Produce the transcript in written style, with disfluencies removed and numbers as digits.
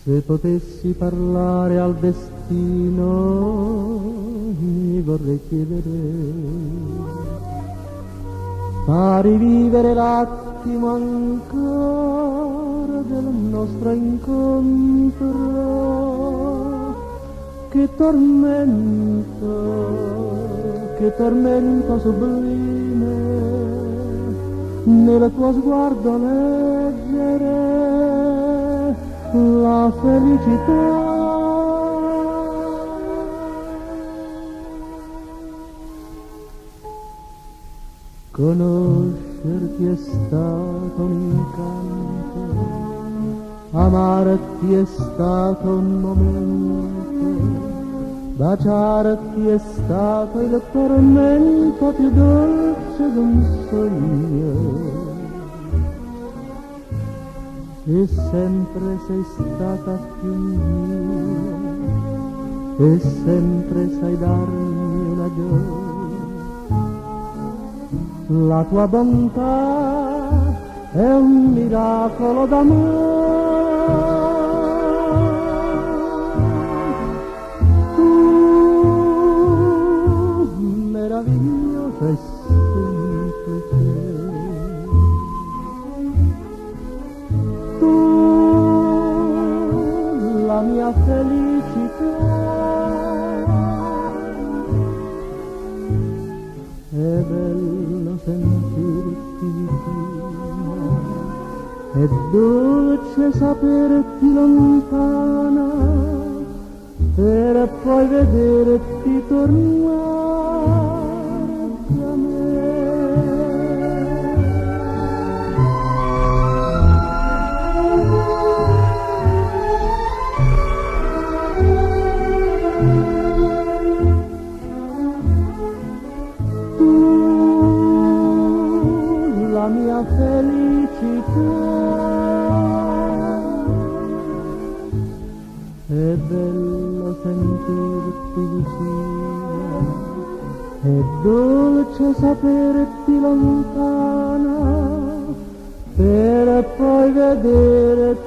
Se potessi parlare al destino, mi vorrei chiedere, fa rivivere l'attimo ancora del nostro incontro. Che tormento sublime nel tuo sguardo leggere la felicità. Conoscerti è stato un incanto, amarti è stato un momento, baciarti è stato il tormento più dolce d'un sogno. E sempre sei stata più mia, e sempre sai darmi una gioia. La tua bontà è un miracolo d'amore. Tu, meravigliosa e semplice, la mia felicità. È bello sentirti vicina, è dolce saperti lontana, per poi vederti tornare da me. La mia felicità. È bello sentirti vicina, è dolce saperti lontana, per poi vederti